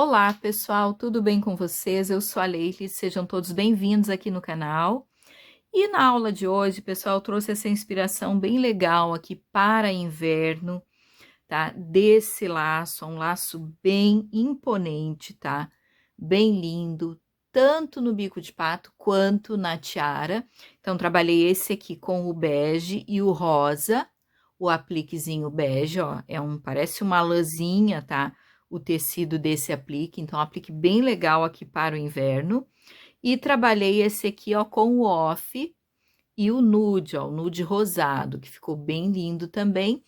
Olá, pessoal, tudo bem com vocês? Eu sou a Leile, sejam todos bem-vindos aqui no canal. E na aula de hoje, pessoal, eu trouxe essa inspiração bem legal aqui para inverno, tá? Desse laço, um laço bem imponente, tá? Bem lindo, tanto no bico de pato quanto na tiara. Então, trabalhei esse aqui com o bege e o rosa, o apliquezinho bege, ó, parece uma lãzinha, tá? O tecido desse aplique, então, um aplique bem legal aqui para o inverno. E trabalhei esse aqui, ó, com o off e o nude, ó, o nude rosado, que ficou bem lindo também.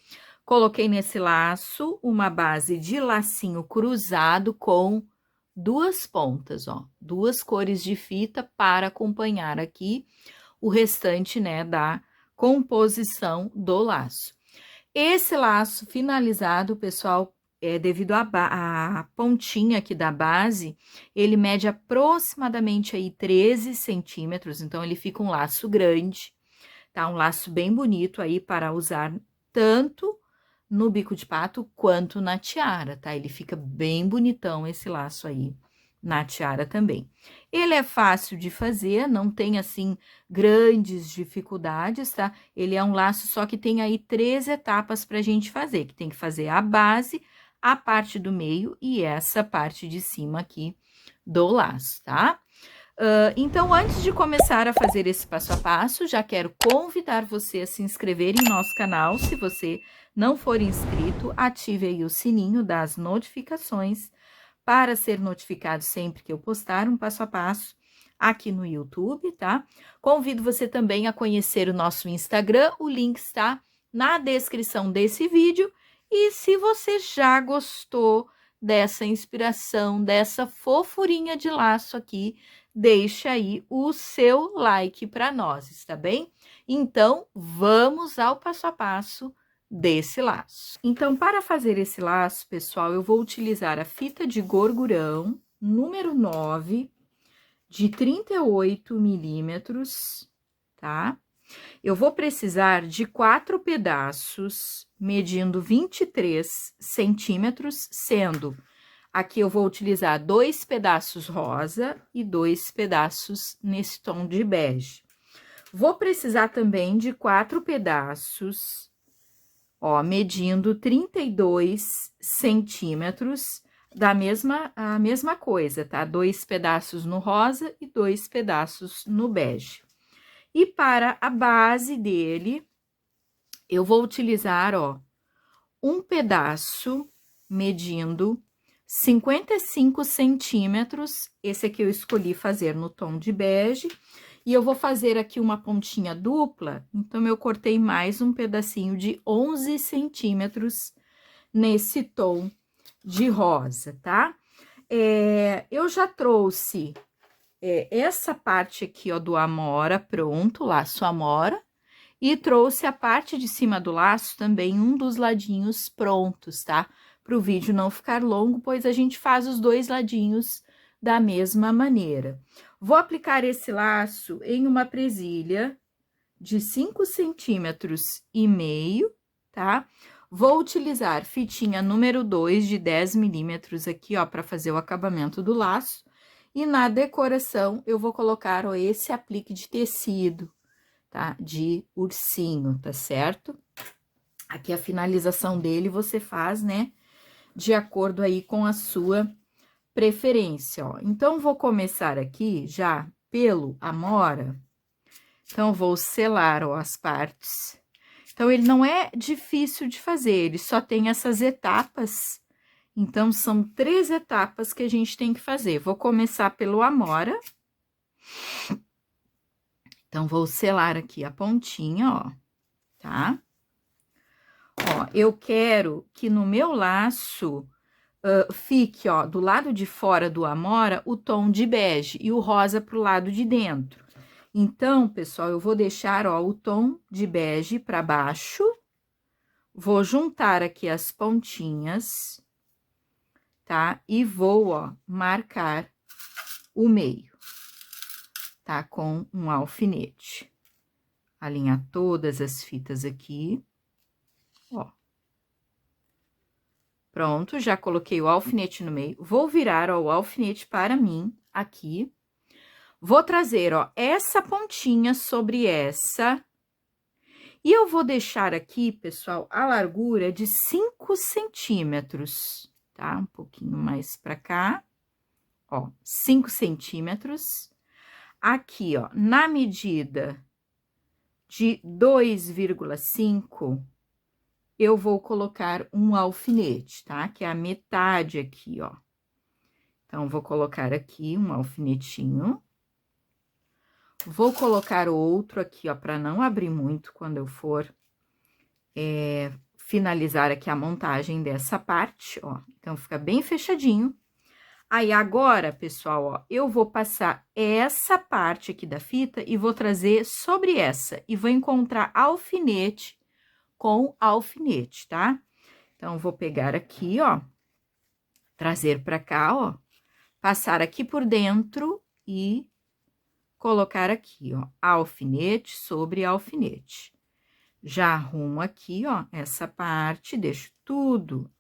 Coloquei nesse laço uma base de lacinho cruzado com duas pontas, ó, duas cores de fita para acompanhar aqui o restante, né, da composição do laço. Esse laço finalizado, pessoal, devido à pontinha aqui da base, ele mede aproximadamente aí 13 centímetros, então ele fica um laço grande, tá? Um laço bem bonito aí para usar tanto no bico de pato quanto na tiara, tá? Ele fica bem bonitão esse laço aí na tiara também. Ele é fácil de fazer, não tem assim grandes dificuldades, tá? Ele é um laço só que tem aí 3 etapas pra gente fazer, que tem que fazer a base, a parte do meio e essa parte de cima aqui do laço, tá? Então, antes de começar a fazer esse passo a passo, já quero convidar você a se inscrever em nosso canal. Se você não for inscrito, ative aí o sininho das notificações para ser notificado sempre que eu postar um passo a passo aqui no YouTube, tá? Convido você também a conhecer o nosso Instagram, o link está na descrição desse vídeo. E se você já gostou dessa inspiração, dessa fofurinha de laço aqui, deixa aí o seu like para nós, está bem? Então, vamos ao passo a passo desse laço. Então, para fazer esse laço, pessoal, eu vou utilizar a fita de gorgurão número 9, de 38 milímetros, tá? Eu vou precisar de 4 pedaços, medindo 23 centímetros, sendo aqui eu vou utilizar 2 pedaços rosa e 2 pedaços nesse tom de bege. Vou precisar também de 4 pedaços, ó, medindo 32 centímetros, a mesma coisa, tá? 2 pedaços no rosa e 2 pedaços no bege. E para a base dele, eu vou utilizar, ó, um pedaço medindo 55 centímetros. Esse aqui eu escolhi fazer no tom de bege. E eu vou fazer aqui uma pontinha dupla, então eu cortei mais um pedacinho de 11 centímetros nesse tom de rosa, tá? Eu já trouxe essa parte aqui, ó, do amora pronto, laço amora, e trouxe a parte de cima do laço também, um dos ladinhos prontos, tá? Para o vídeo não ficar longo, pois a gente faz os dois ladinhos da mesma maneira. Vou aplicar esse laço em uma presilha de 5,5 centímetros, tá? Vou utilizar fitinha número 2 de 10 milímetros aqui, ó, para fazer o acabamento do laço. E na decoração, eu vou colocar, ó, esse aplique de tecido, tá? De ursinho, tá certo? Aqui a finalização dele você faz, né? De acordo aí com a sua preferência, ó. Então, vou começar aqui já pelo amora. Então, vou selar, ó, as partes. Então, ele não é difícil de fazer, ele só tem essas etapas. Então, são 3 etapas que a gente tem que fazer. Vou começar pelo amora. Então, vou selar aqui a pontinha, ó, tá? Ó, eu quero que no meu laço fique, ó, do lado de fora do amora, o tom de bege e o rosa pro lado de dentro. Então, pessoal, eu vou deixar, ó, o tom de bege para baixo, vou juntar aqui as pontinhas, tá? E vou, ó, marcar o meio, tá? Com um alfinete. Alinhar todas as fitas aqui, ó. Pronto, já coloquei o alfinete no meio. Vou virar, ó, o alfinete para mim, aqui. Vou trazer, ó, essa pontinha sobre essa. E eu vou deixar aqui, pessoal, a largura de 5 centímetros, tá? Um pouquinho mais pra cá. Ó, 5 centímetros. Aqui, ó, na medida de 2,5, eu vou colocar um alfinete, tá? Que é a metade aqui, ó. Então, vou colocar aqui um alfinetinho. Vou colocar outro aqui, ó, para não abrir muito quando eu for finalizar aqui a montagem dessa parte, ó. Então, fica bem fechadinho. Aí, agora, pessoal, ó, eu vou passar essa parte aqui da fita e vou trazer sobre essa. E vou encontrar alfinete com alfinete, tá? Então, vou pegar aqui, ó, trazer pra cá, ó, passar aqui por dentro e colocar aqui, ó, alfinete sobre alfinete. Já arrumo aqui, ó, essa parte, deixo tudo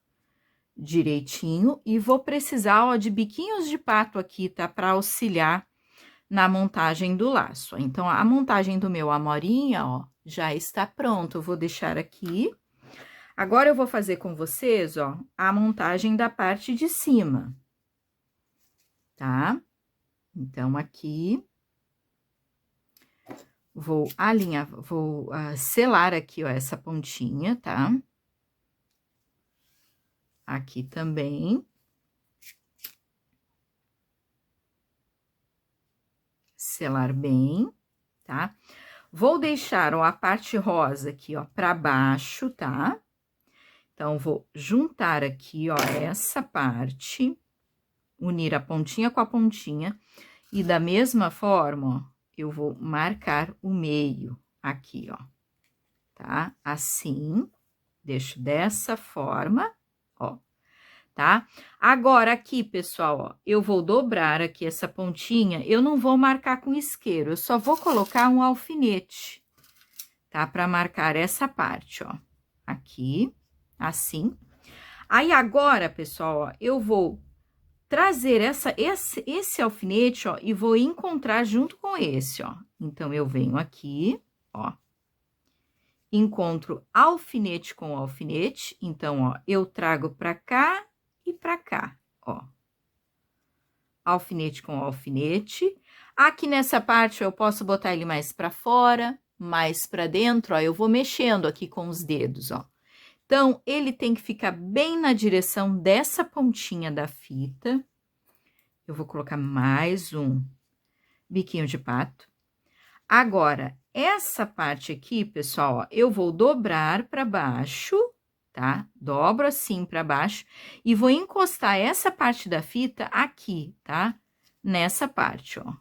direitinho e vou precisar, ó, de biquinhos de pato aqui, tá? Pra auxiliar na montagem do laço. Então, a montagem do meu amorinha, ó, já está pronta. Eu vou deixar aqui. Agora, eu vou fazer com vocês, ó, a montagem da parte de cima, tá? Então, aqui, vou alinhar, vou selar aqui, ó, essa pontinha, tá? Aqui também. Selar bem, tá? Vou deixar, ó, a parte rosa aqui, ó, pra baixo, tá? Então, vou juntar aqui, ó, essa parte, unir a pontinha com a pontinha, e da mesma forma, ó, eu vou marcar o meio aqui, ó, tá? Assim, deixo dessa forma, ó, tá? Agora, aqui, pessoal, ó, eu vou dobrar aqui essa pontinha, eu não vou marcar com isqueiro, eu só vou colocar um alfinete, tá? Pra marcar essa parte, ó, aqui, assim. Aí, agora, pessoal, ó, eu vou trazer esse alfinete, ó, e vou encontrar junto com esse, ó. Então, eu venho aqui, ó, encontro alfinete com alfinete, então, ó, eu trago pra cá e pra cá, ó. Alfinete com alfinete. Aqui nessa parte, eu posso botar ele mais pra fora, mais pra dentro, ó, eu vou mexendo aqui com os dedos, ó. Então, ele tem que ficar bem na direção dessa pontinha da fita. Eu vou colocar mais um biquinho de pato. Agora, essa parte aqui, pessoal, ó, eu vou dobrar para baixo, tá? Dobro assim para baixo e vou encostar essa parte da fita aqui, tá? Nessa parte, ó.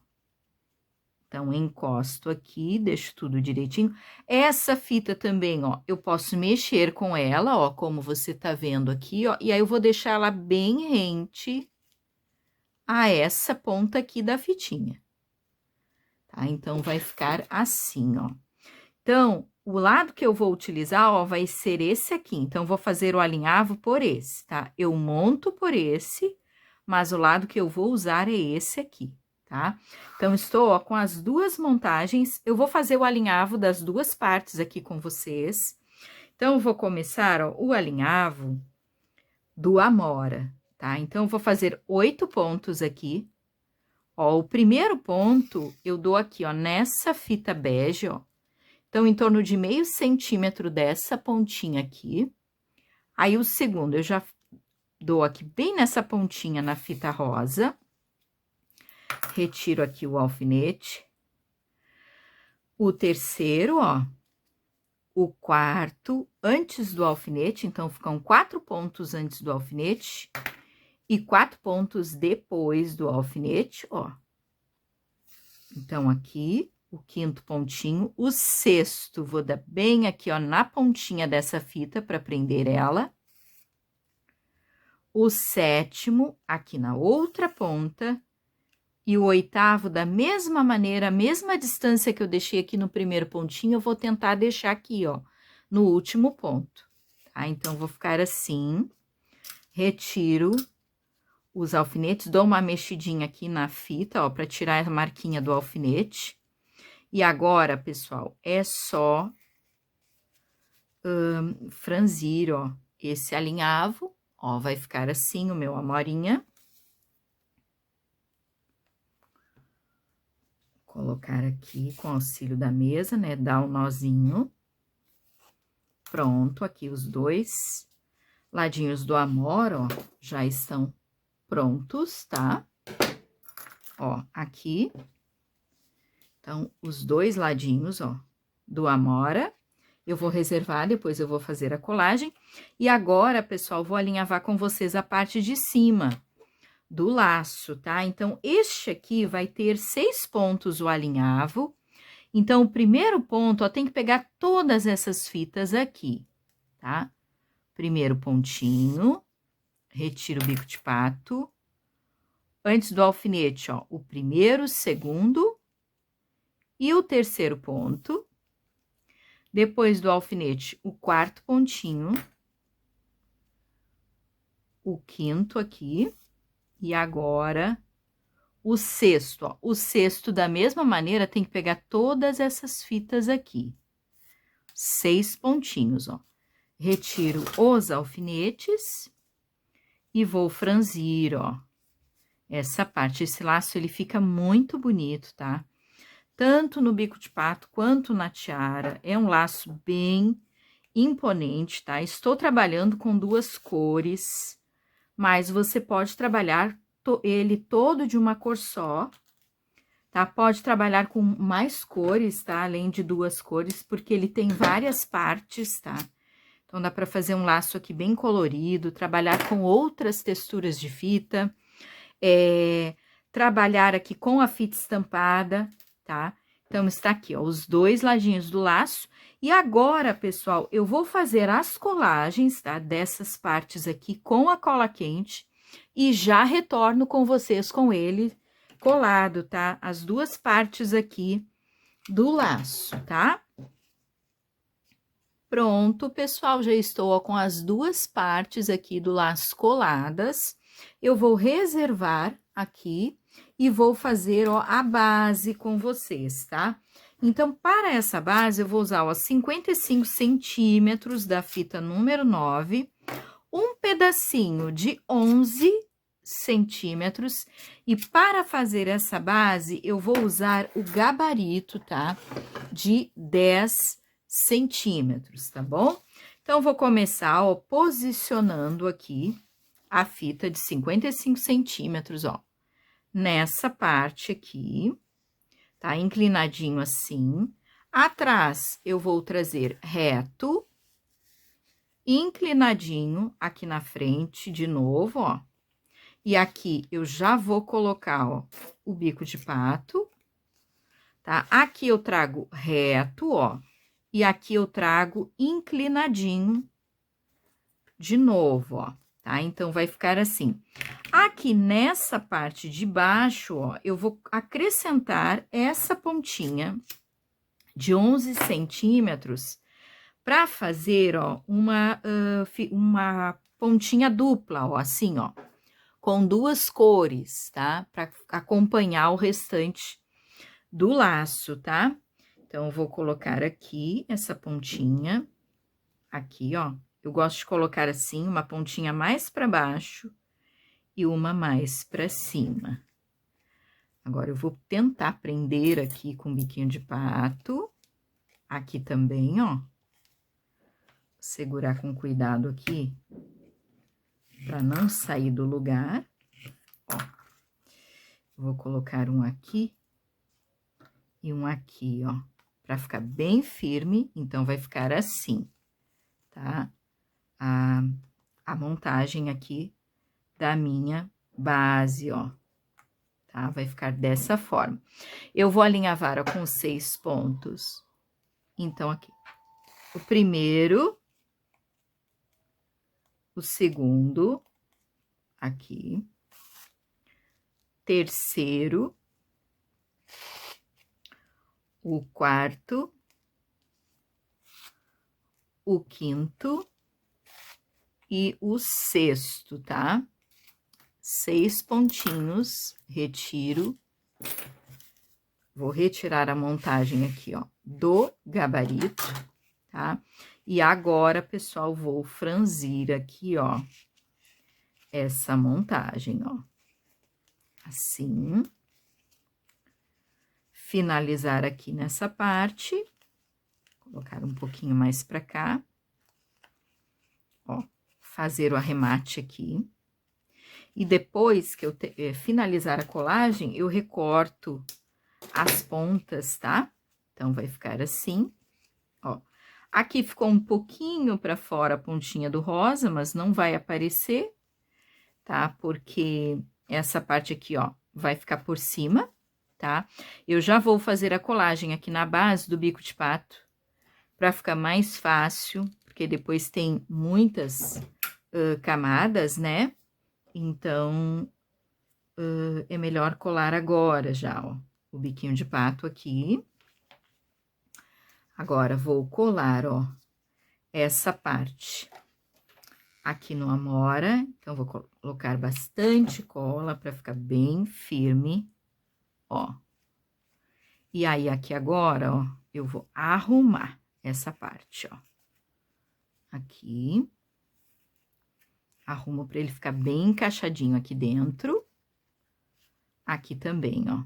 Então, encosto aqui, deixo tudo direitinho. Essa fita também, ó, eu posso mexer com ela, ó, como você tá vendo aqui, ó, e aí eu vou deixar ela bem rente a essa ponta aqui da fitinha, tá? Então, vai ficar assim, ó. Então, o lado que eu vou utilizar, ó, vai ser esse aqui. Então, vou fazer o alinhavo por esse, tá? Eu monto por esse, mas o lado que eu vou usar é esse aqui, tá? Então, estou, ó, com as duas montagens. Eu vou fazer o alinhavo das duas partes aqui com vocês. Então, eu vou começar, ó, o alinhavo do amora, tá? Então, eu vou fazer 8 pontos aqui. Ó, o primeiro ponto eu dou aqui, ó, nessa fita bege, ó. Então, em torno de meio centímetro dessa pontinha aqui. Aí, o segundo, eu já dou aqui bem nessa pontinha na fita rosa. Retiro aqui o alfinete. O terceiro, ó. O quarto, antes do alfinete, então, ficam 4 pontos antes do alfinete. E 4 pontos depois do alfinete, ó. Então, aqui, o quinto pontinho. O sexto, vou dar bem aqui, ó, na pontinha dessa fita para prender ela. O sétimo, aqui na outra ponta. E o oitavo, da mesma maneira, a mesma distância que eu deixei aqui no primeiro pontinho, eu vou tentar deixar aqui, ó, no último ponto, tá? Então, vou ficar assim. retiro os alfinetes, dou uma mexidinha aqui na fita, ó, para tirar a marquinha do alfinete. E agora, pessoal, é só franzir, ó, esse alinhavo, ó, vai ficar assim o meu amorinha. Colocar aqui com auxílio da mesa, né, dar um nozinho. Pronto, aqui os dois ladinhos do amor, ó, já estão prontos, tá? Ó, aqui. Então, os dois ladinhos, ó, do amora. Eu vou reservar, depois eu vou fazer a colagem. E agora, pessoal, vou alinhavar com vocês a parte de cima do laço, tá? Então, este aqui vai ter 6 pontos o alinhavo. Então, o primeiro ponto, ó, tem que pegar todas essas fitas aqui, tá? Primeiro pontinho, retiro o bico de pato. Antes do alfinete, ó, o primeiro, o segundo e o terceiro ponto. Depois do alfinete, o quarto pontinho, o quinto aqui, e agora o sexto, ó. O sexto, da mesma maneira, tem que pegar todas essas fitas aqui. 6 pontinhos, ó. Retiro os alfinetes e vou franzir, ó. Essa parte, esse laço, ele fica muito bonito, tá? Tanto no bico de pato quanto na tiara, é um laço bem imponente, tá? Estou trabalhando com 2 cores, mas você pode trabalhar ele todo de uma cor só, tá? Pode trabalhar com mais cores, tá? Além de 2 cores, porque ele tem várias partes, tá? Então, dá para fazer um laço aqui bem colorido, trabalhar com outras texturas de fita, trabalhar aqui com a fita estampada, tá? Então, está aqui, ó, os 2 ladinhos do laço. E agora, pessoal, eu vou fazer as colagens, tá? Dessas partes aqui com a cola quente e já retorno com vocês com ele colado, tá? As 2 partes aqui do laço, tá? Pronto, pessoal, já estou ó, com as 2 partes aqui do laço coladas. Eu vou reservar aqui e vou fazer, ó, a base com vocês, tá? Então, para essa base, eu vou usar, ó, 55 centímetros da fita número 9, um pedacinho de 11 centímetros, e para fazer essa base, eu vou usar o gabarito, tá? De 10 centímetros, tá bom? Então, vou começar, ó, posicionando aqui a fita de 55 centímetros, ó, nessa parte aqui, tá? Inclinadinho assim. Atrás, eu vou trazer reto, inclinadinho aqui na frente, de novo, ó. E aqui, eu já vou colocar, ó, o bico de pato, tá? Aqui eu trago reto, ó, e aqui eu trago inclinadinho de novo, ó, tá? Então, vai ficar assim. Aqui nessa parte de baixo, ó, eu vou acrescentar essa pontinha de 11 centímetros para fazer, ó, uma pontinha dupla, ó, assim, ó, com 2 cores, tá? Para acompanhar o restante do laço, tá? Então, eu vou colocar aqui essa pontinha, aqui, ó. Eu gosto de colocar assim, uma pontinha mais para baixo e uma mais para cima. Agora, eu vou tentar prender aqui com biquinho de pato, aqui também, ó. Segurar com cuidado aqui, para não sair do lugar. Ó, vou colocar um aqui e um aqui, ó, para ficar bem firme. Então, vai ficar assim, tá? A montagem aqui da minha base, ó, tá? Vai ficar dessa forma. Eu vou alinhavar, ó, com 6 pontos. Então, aqui, o primeiro, o segundo, aqui, terceiro, o quarto, o quinto, e o sexto, tá? 6 pontinhos, retiro. Vou retirar a montagem aqui, ó, do gabarito, tá? E agora, pessoal, vou franzir aqui, ó, essa montagem, ó. Assim. Finalizar aqui nessa parte. Colocar um pouquinho mais pra cá. Ó, fazer o arremate aqui. E depois que eu finalizar a colagem, eu recorto as pontas, tá? Então, vai ficar assim, ó. Aqui ficou um pouquinho pra fora a pontinha do rosa, mas não vai aparecer, tá? Porque essa parte aqui, ó, vai ficar por cima, tá? Eu já vou fazer a colagem aqui na base do bico de pato, pra ficar mais fácil, porque depois tem muitas camadas, né? Então, é melhor colar agora já, ó, o biquinho de pato aqui. Agora, vou colar, ó, essa parte aqui no amora. Então, vou colocar bastante cola para ficar bem firme, ó. E aí, aqui agora, ó, eu vou arrumar essa parte, ó. Aqui. Arrumo para ele ficar bem encaixadinho aqui dentro. Aqui também, ó.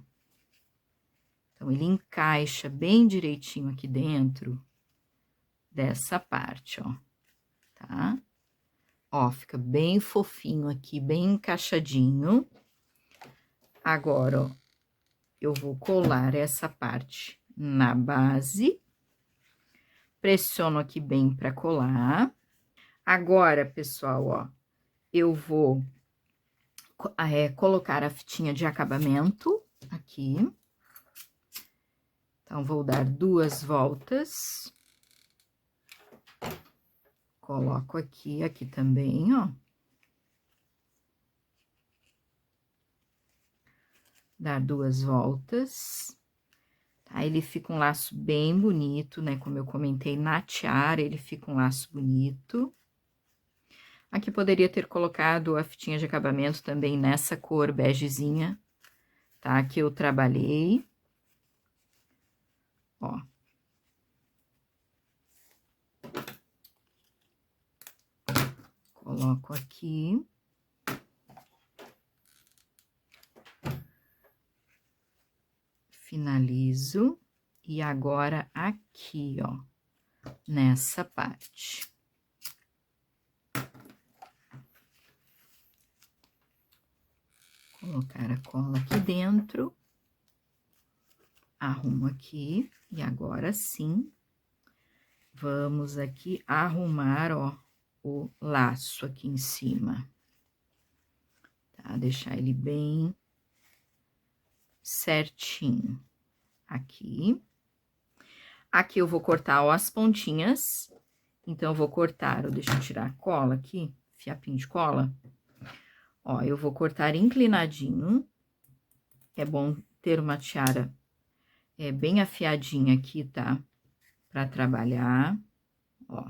Então, ele encaixa bem direitinho aqui dentro dessa parte, ó, tá? Ó, fica bem fofinho aqui, bem encaixadinho. Agora, ó, eu vou colar essa parte na base. Pressiono aqui bem pra colar. Agora, pessoal, ó, eu vou colocar a fitinha de acabamento aqui. Então, vou dar 2 voltas. Coloco aqui, aqui também, ó. Dar 2 voltas. Tá? Ele fica um laço bem bonito, né? Como eu comentei, na tiara, ele fica um laço bonito. Aqui poderia ter colocado a fitinha de acabamento também nessa cor begezinha, tá? Que eu trabalhei. Ó. Coloco aqui. Finalizo. E agora, aqui, ó, nessa parte. Colocar a cola aqui dentro. Arrumo aqui. E agora sim, vamos aqui arrumar, ó, o laço aqui em cima. Tá? Deixar ele bem certinho. Aqui. Aqui eu vou cortar, ó, as pontinhas. Então, eu vou cortar, deixa eu tirar a cola aqui, fiapinho de cola. Ó, eu vou cortar inclinadinho. É bom ter uma tiara bem afiadinha aqui, tá? Pra trabalhar, ó.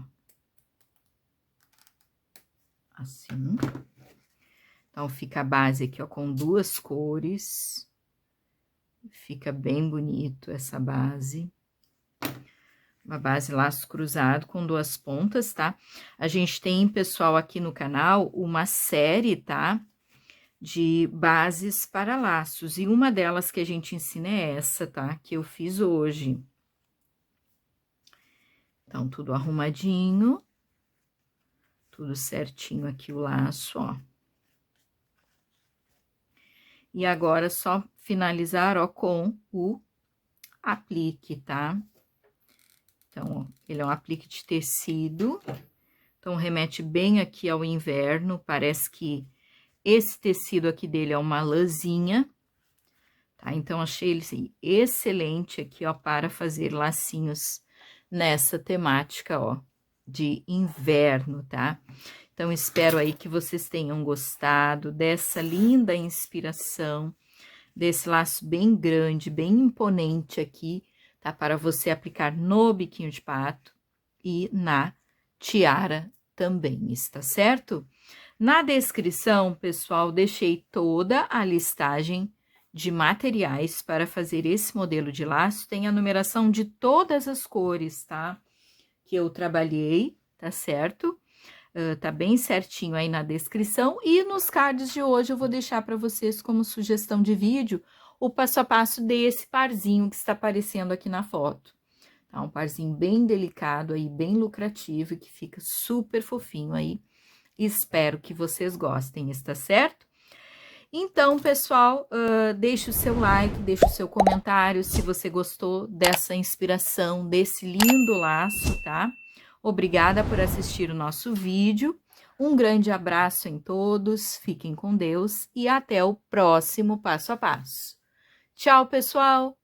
Assim. Então, fica a base aqui, ó, com 2 cores. Fica bem bonito essa base. Uma base laço cruzado com 2 pontas, tá? A gente tem, pessoal, aqui no canal, uma série, tá? De bases para laços. E uma delas que a gente ensina é essa, tá? Que eu fiz hoje. Então, tudo arrumadinho. Tudo certinho aqui o laço, ó. E agora, só finalizar, ó, com o aplique, tá? Então, ó, ele é um aplique de tecido. Então, remete bem aqui ao inverno. Parece que esse tecido aqui dele é uma lãzinha, tá? Então, achei ele, assim, excelente aqui, ó, para fazer lacinhos nessa temática, ó, de inverno, tá? Então, espero aí que vocês tenham gostado dessa linda inspiração, desse laço bem grande, bem imponente aqui, tá? Para você aplicar no biquinho de pato e na tiara também, está certo? Na descrição, pessoal, deixei toda a listagem de materiais para fazer esse modelo de laço. Tem a numeração de todas as cores, tá? Que eu trabalhei, tá certo? Tá bem certinho aí na descrição. E nos cards de hoje eu vou deixar para vocês como sugestão de vídeo o passo a passo desse parzinho que está aparecendo aqui na foto. Tá? Um parzinho bem delicado aí, bem lucrativo e que fica super fofinho aí. Espero que vocês gostem, está certo? Então, pessoal, deixe o seu like, deixe o seu comentário se você gostou dessa inspiração, desse lindo laço, tá? Obrigada por assistir o nosso vídeo. Um grande abraço em todos, fiquem com Deus e até o próximo passo a passo. Tchau, pessoal!